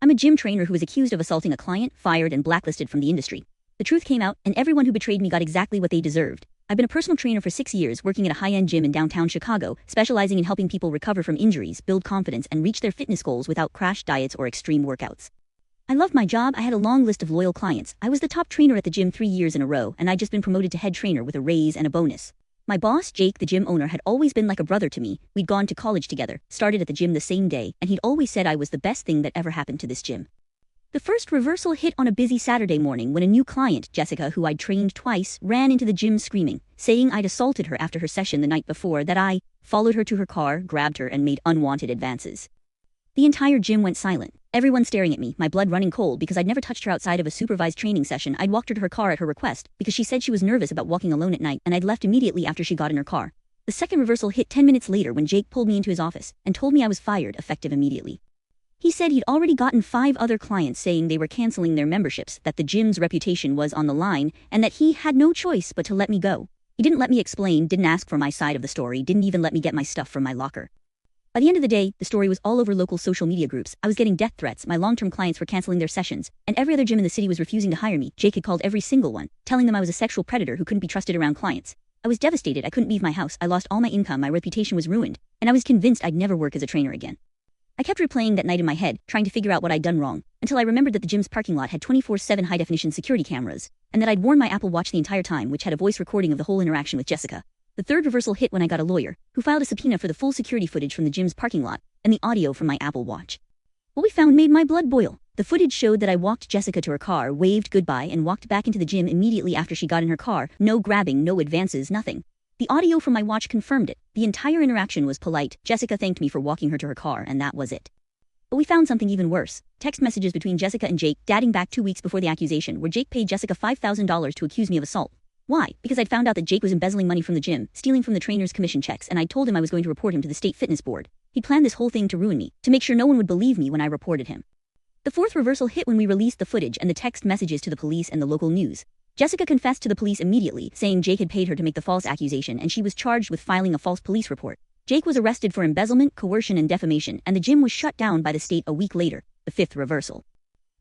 I'm a gym trainer who was accused of assaulting a client, fired and blacklisted from the industry. The truth came out, and everyone who betrayed me got exactly what they deserved. I've been a personal trainer for 6 years, working at a high-end gym in downtown Chicago, specializing in helping people recover from injuries, build confidence, and reach their fitness goals without crash diets or extreme workouts. I loved my job. I had a long list of loyal clients. I was the top trainer at the gym 3 years in a row, and I'd just been promoted to head trainer with a raise and a bonus. My boss, Jake, the gym owner, had always been like a brother to me. We'd gone to college together, started at the gym the same day, and he'd always said I was the best thing that ever happened to this gym. The first reversal hit on a busy Saturday morning when a new client, Jessica, who I'd trained twice, ran into the gym screaming, saying I'd assaulted her after her session the night before, that I followed her to her car, grabbed her, and made unwanted advances. The entire gym went silent, everyone staring at me, my blood running cold because I'd never touched her outside of a supervised training session. I'd walked her to her car at her request because she said she was nervous about walking alone at night, and I'd left immediately after she got in her car. The second reversal hit 10 minutes later when Jake pulled me into his office and told me I was fired, effective immediately. He said he'd already gotten 5 other clients saying they were canceling their memberships, that the gym's reputation was on the line, and that he had no choice but to let me go. He didn't let me explain, didn't ask for my side of the story, didn't even let me get my stuff from my locker. By the end of the day, the story was all over local social media groups. I was getting death threats, my long-term clients were canceling their sessions, and every other gym in the city was refusing to hire me. Jake had called every single one, telling them I was a sexual predator who couldn't be trusted around clients. I was devastated. I couldn't leave my house. I lost all my income, my reputation was ruined, and I was convinced I'd never work as a trainer again. I kept replaying that night in my head, trying to figure out what I'd done wrong, until I remembered that the gym's parking lot had 24/7 high-definition security cameras, and that I'd worn my Apple Watch the entire time, which had a voice recording of the whole interaction with Jessica. The third reversal hit when I got a lawyer, who filed a subpoena for the full security footage from the gym's parking lot, and the audio from my Apple Watch. What we found made my blood boil. The footage showed that I walked Jessica to her car, waved goodbye, and walked back into the gym immediately after she got in her car. No grabbing, no advances, nothing. The audio from my watch confirmed it. The entire interaction was polite. Jessica thanked me for walking her to her car, and that was it. But we found something even worse. Text messages between Jessica and Jake, dating back 2 weeks before the accusation, where Jake paid Jessica $5,000 to accuse me of assault. Why? Because I'd found out that Jake was embezzling money from the gym, stealing from the trainers' commission checks, and I'd told him I was going to report him to the state fitness board. He'd planned this whole thing to ruin me, to make sure no one would believe me when I reported him. The fourth reversal hit when we released the footage and the text messages to the police and the local news. Jessica confessed to the police immediately, saying Jake had paid her to make the false accusation, and she was charged with filing a false police report. Jake was arrested for embezzlement, coercion, and defamation, and the gym was shut down by the state a week later. The fifth reversal.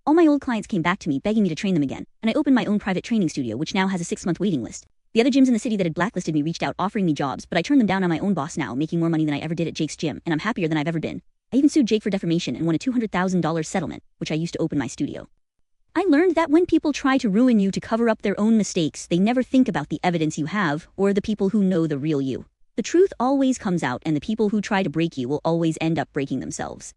All my old clients came back to me begging me to train them again, and I opened my own private training studio, which now has a 6-month waiting list. The other gyms in the city that had blacklisted me reached out offering me jobs, but I turned them down. On my own boss now, making more money than I ever did at Jake's gym, and I'm happier than I've ever been. I even sued Jake for defamation and won a $200,000 settlement, which I used to open my studio. I learned that when people try to ruin you to cover up their own mistakes, they never think about the evidence you have or the people who know the real you. The truth always comes out, and the people who try to break you will always end up breaking themselves.